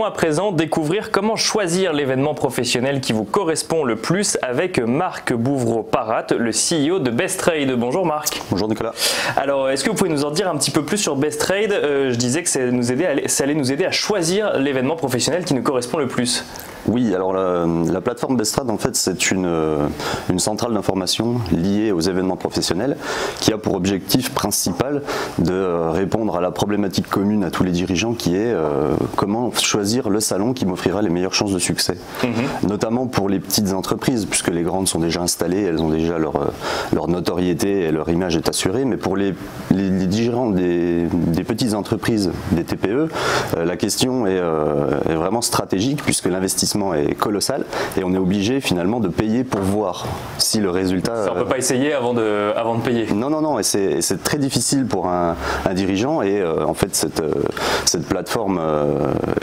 à présent découvrir comment choisir l'événement professionnel qui vous correspond le plus avec Marc Bouvreau-Parat, le CEO de Best Trade. Bonjour Marc. Bonjour Nicolas. Alors, est-ce que vous pouvez nous en dire un petit peu plus sur Best Trade? Je disais que ça allait nous aider à choisir l'événement professionnel qui nous correspond le plus. Oui, alors la plateforme Best Trade, en fait, c'est une centrale d'information liée aux événements professionnels qui a pour objectif principal de répondre à la problématique commune à tous les dirigeants qui est comment choisir le salon qui m'offrira les meilleures chances de succès. Notamment pour les petites entreprises, puisque les grandes sont déjà installées, elles ont déjà leur notoriété et leur image est assurée, mais pour les dirigeants des petites entreprises, des TPE, la question est vraiment stratégique puisque l'investissement est colossal et on est obligé finalement de payer pour voir si le résultat... Ça, on ne peut pas essayer avant de payer. Non, et c'est très difficile pour un dirigeant et en fait cette plateforme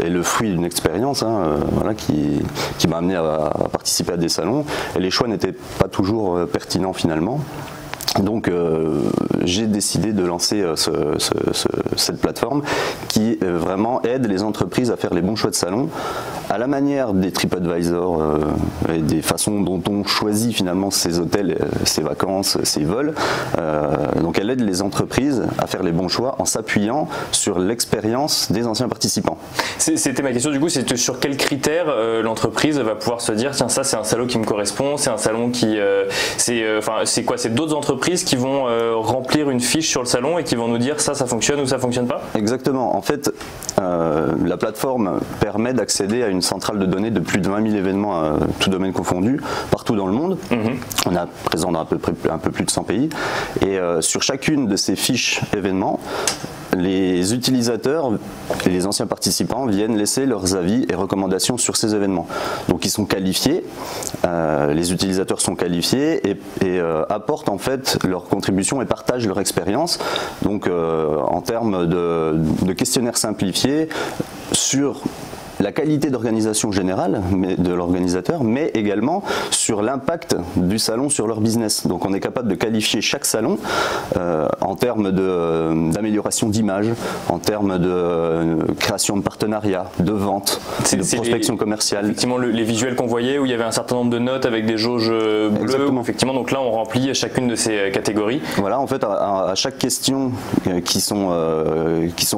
est le fruit d'une expérience voilà, qui m'a amené à participer à des salons et les choix n'étaient pas toujours pertinents finalement. Donc j'ai décidé de lancer cette plateforme qui vraiment aide les entreprises à faire les bons choix de salon à la manière des TripAdvisor et des façons dont on choisit finalement ses hôtels, ses vacances, ses vols. Donc elle aide les entreprises à faire les bons choix en s'appuyant sur l'expérience des anciens participants. C'était ma question du coup, c'est sur quels critères l'entreprise va pouvoir se dire tiens ça c'est un salon qui me correspond, c'est un salon qui... c'est quoi, c'est d'autres entreprises qui vont remplir une fiche sur le salon et qui vont nous dire ça fonctionne ou ça fonctionne pas? Exactement. En fait, la plateforme permet d'accéder à une centrale de données de plus de 20 000 événements, tout domaine confondu, partout dans le monde. On est présent dans à peu près un peu plus de 100 pays. Et sur chacune de ces fiches événements, les utilisateurs et les anciens participants viennent laisser leurs avis et recommandations sur ces événements. Donc ils sont qualifiés, les utilisateurs sont qualifiés et apportent en fait leur contribution et partagent leur expérience. Donc en termes de questionnaires simplifiés sur la qualité d'organisation générale de l'organisateur, mais également sur l'impact du salon sur leur business. Donc on est capable de qualifier chaque salon en termes d'amélioration d'image, en termes de création de partenariats, de vente, de prospection commerciale. Effectivement, les visuels qu'on voyait où il y avait un certain nombre de notes avec des jauges bleues. Exactement. Effectivement, donc là on remplit chacune de ces catégories. Voilà, en fait à chaque question qui sont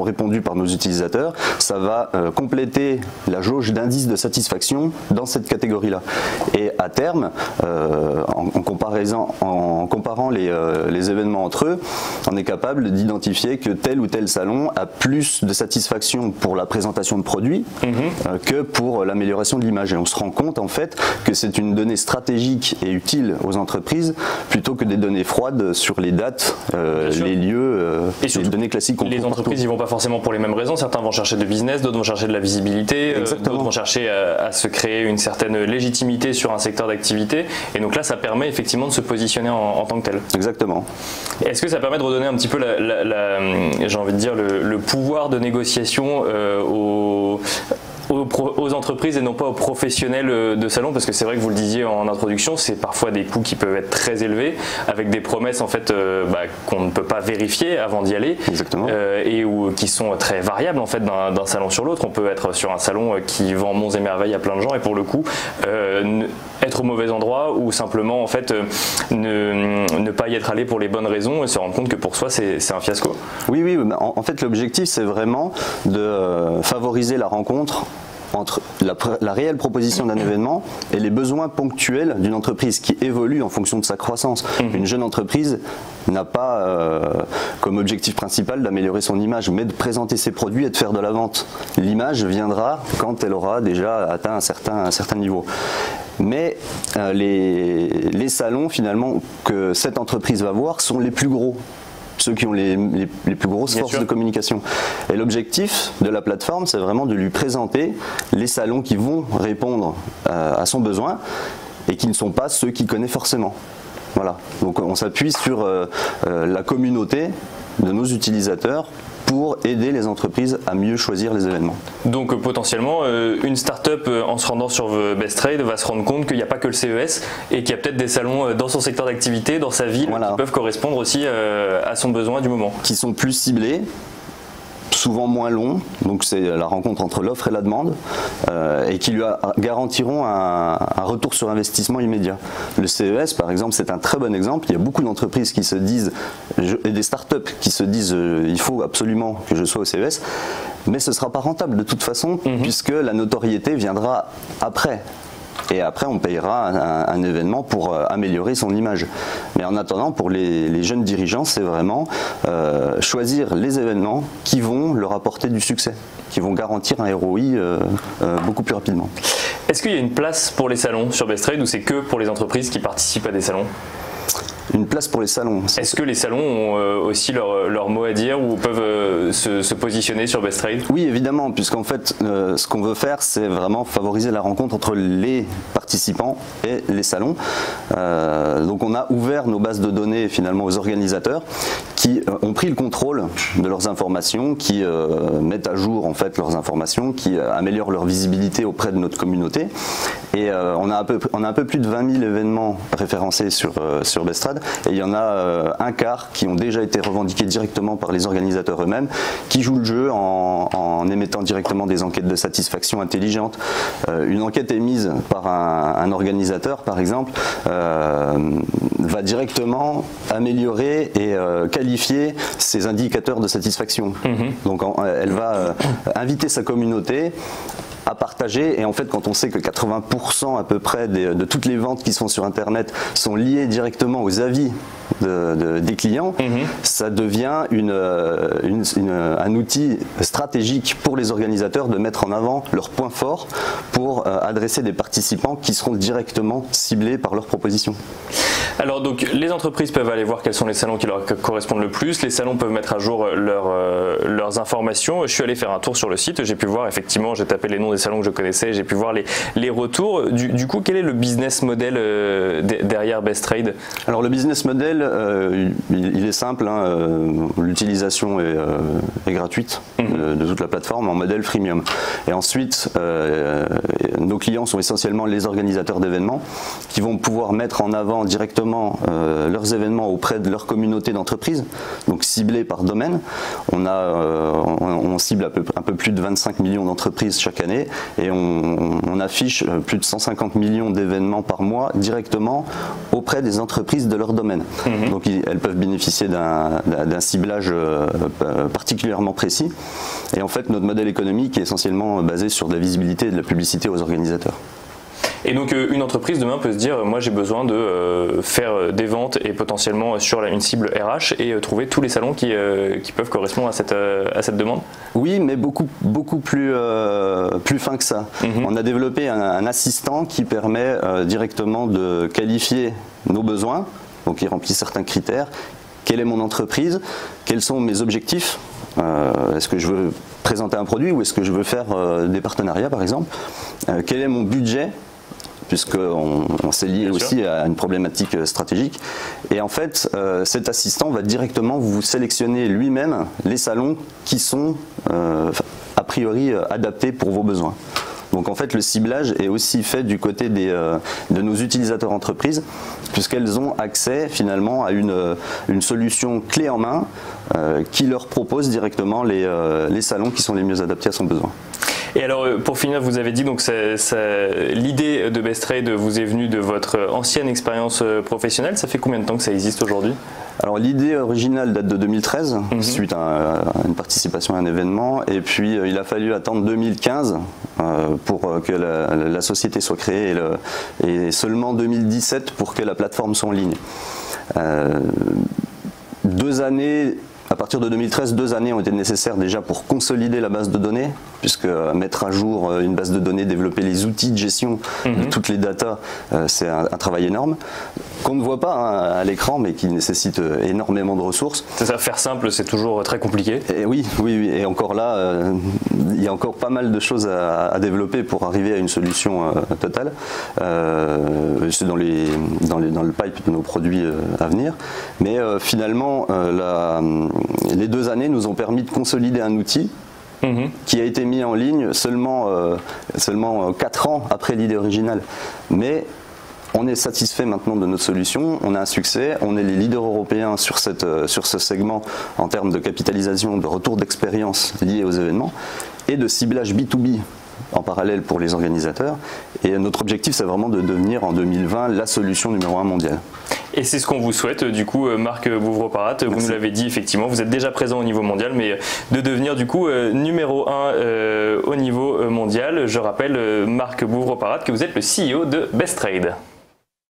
répondues par nos utilisateurs, ça va compléter la jauge d'indice de satisfaction dans cette catégorie-là. Et à terme, en comparant les événements entre eux, on est capable d'identifier que tel ou tel salon a plus de satisfaction pour la présentation de produits que pour l'amélioration de l'image. Et on se rend compte en fait que c'est une donnée stratégique et utile aux entreprises plutôt que des données froides sur les dates, les lieux, et surtout, les données classiques qu'on trouve partout. Les entreprises n'y vont pas forcément pour les mêmes raisons. Certains vont chercher de business, d'autres vont chercher de la visibilité. D'autres vont chercher à se créer une certaine légitimité sur un secteur d'activité et donc là ça permet effectivement de se positionner en tant que tel. Exactement. Est-ce que ça permet de redonner un petit peu j'ai envie de dire le pouvoir de négociation aux entreprises et non pas aux professionnels de salon, parce que c'est vrai que vous le disiez en introduction, c'est parfois des coûts qui peuvent être très élevés avec des promesses en fait qu'on ne peut pas vérifier avant d'y aller. Exactement. Et qui sont très variables en fait d'un salon sur l'autre. On peut être sur un salon qui vend monts et merveilles à plein de gens et pour le coup être au mauvais endroit ou simplement en fait ne pas y être allé pour les bonnes raisons et se rendre compte que pour soi c'est un fiasco. Oui, en fait l'objectif c'est vraiment de favoriser la rencontre entre la réelle proposition d'un événement et les besoins ponctuels d'une entreprise qui évolue en fonction de sa croissance. Une jeune entreprise n'a pas comme objectif principal d'améliorer son image, mais de présenter ses produits et de faire de la vente. L'image viendra quand elle aura déjà atteint un certain niveau. Mais les salons finalement que cette entreprise va voir sont les plus gros. Ceux qui ont les plus grosses forces de communication. Et l'objectif de la plateforme, c'est vraiment de lui présenter les salons qui vont répondre à son besoin et qui ne sont pas ceux qu'il connaît forcément. Voilà. Donc on s'appuie sur la communauté de nos utilisateurs pour aider les entreprises à mieux choisir les événements. Donc potentiellement, une start-up en se rendant sur Best Trade va se rendre compte qu'il n'y a pas que le CES et qu'il y a peut-être des salons dans son secteur d'activité, dans sa ville, qui peuvent correspondre aussi à son besoin du moment. Qui sont plus ciblés, souvent moins long, donc c'est la rencontre entre l'offre et la demande, et qui lui garantiront un retour sur investissement immédiat. Le CES, par exemple, c'est un très bon exemple. Il y a beaucoup d'entreprises qui se disent, et des startups qui se disent il faut absolument que je sois au CES, mais ce ne sera pas rentable de toute façon, puisque la notoriété viendra après. Et après, on payera un événement pour améliorer son image. Mais en attendant, pour les jeunes dirigeants, c'est vraiment choisir les événements qui vont leur apporter du succès, qui vont garantir un ROI beaucoup plus rapidement. Est-ce qu'il y a une place pour les salons sur Best Trade ou c'est que pour les entreprises qui participent à des salons ? Une place pour les salons. Est-ce que les salons ont aussi leur mot à dire ou peuvent se positionner sur Best Trade ? Oui, évidemment, puisqu'en fait, ce qu'on veut faire, c'est vraiment favoriser la rencontre entre les participants et les salons. Donc on a ouvert nos bases de données finalement aux organisateurs qui ont pris le contrôle de leurs informations, qui mettent à jour en fait leurs informations, qui améliorent leur visibilité auprès de notre communauté. Et on a un peu plus de 20 000 événements référencés sur Best Trade. Et il y en a un quart qui ont déjà été revendiqués directement par les organisateurs eux-mêmes, qui jouent le jeu en émettant directement des enquêtes de satisfaction intelligentes. Une enquête émise par un organisateur, par exemple, va directement améliorer et qualifier ses indicateurs de satisfaction. Donc elle va inviter sa communauté à partager, et en fait quand on sait que 80% à peu près de toutes les ventes qui sont sur internet sont liées directement aux avis des clients, ça devient un outil stratégique pour les organisateurs de mettre en avant leurs points forts pour adresser des participants qui seront directement ciblés par leurs propositions. Alors donc les entreprises peuvent aller voir quels sont les salons qui leur correspondent le plus, les salons peuvent mettre à jour leurs informations. Je suis allé faire un tour sur le site, j'ai pu voir effectivement, j'ai tapé les noms des salons que je connaissais, j'ai pu voir les retours. Du coup, quel est le business model derrière Best Trade ? Alors le business model, il est simple, l'utilisation est gratuite de toute la plateforme en modèle freemium. Et ensuite, nos clients sont essentiellement les organisateurs d'événements qui vont pouvoir mettre en avant directement leurs événements auprès de leur communauté d'entreprises, donc ciblés par domaine. On cible un peu plus de 25 millions d'entreprises chaque année et on affiche plus de 150 millions d'événements par mois directement auprès des entreprises de leur domaine. Donc elles peuvent bénéficier d'un ciblage particulièrement précis. Et en fait, notre modèle économique est essentiellement basé sur de la visibilité et de la publicité aux organisateurs. Et donc une entreprise demain peut se dire moi j'ai besoin de faire des ventes et potentiellement sur une cible RH et trouver tous les salons qui peuvent correspondre à cette demande. Oui, mais beaucoup plus fin que ça. On a développé un assistant qui permet directement de qualifier nos besoins, donc il remplit certains critères. Quelle est mon entreprise? Quels sont mes objectifs? Est-ce que je veux présenter un produit ou est-ce que je veux faire des partenariats par exemple? Quel est mon budget? Puisqu'on s'est lié aussi à une problématique stratégique. Et en fait, cet assistant va directement vous sélectionner lui-même les salons qui sont a priori adaptés pour vos besoins. Donc en fait, le ciblage est aussi fait du côté de nos utilisateurs entreprises, puisqu'elles ont accès finalement à une solution clé en main qui leur propose directement les salons qui sont les mieux adaptés à son besoin. Et alors pour finir, vous avez dit donc l'idée de Best Trade vous est venue de votre ancienne expérience professionnelle. Ça fait combien de temps que ça existe aujourd'hui ? Alors l'idée originale date de 2013, suite à une participation à un événement, et puis il a fallu attendre 2015 pour que la société soit créée et seulement 2017 pour que la plateforme soit en ligne. 2 années. À partir de 2013, 2 années ont été nécessaires déjà pour consolider la base de données, puisque mettre à jour une base de données, développer les outils de gestion de toutes les datas, c'est un travail énorme, qu'on ne voit pas à l'écran, mais qui nécessite énormément de ressources. C'est ça, faire simple, c'est toujours très compliqué. Et oui, et encore là, il y a encore pas mal de choses à développer pour arriver à une solution totale. C'est dans le pipe de nos produits à venir. Mais finalement, les 2 années nous ont permis de consolider un outil qui a été mis en ligne seulement 4 ans après l'idée originale. Mais on est satisfait maintenant de notre solution, on a un succès, on est les leaders européens sur ce segment en termes de capitalisation, de retour d'expérience liés aux événements et de ciblage B2B en parallèle pour les organisateurs. Et notre objectif, c'est vraiment de devenir en 2020 la solution numéro 1 mondiale. Et c'est ce qu'on vous souhaite, du coup, Marc Bouvreparat, vous nous l'avez dit effectivement, vous êtes déjà présent au niveau mondial, mais de devenir du coup numéro 1 au niveau mondial. Je rappelle, Marc Bouvreparat, que vous êtes le CEO de Best Trade.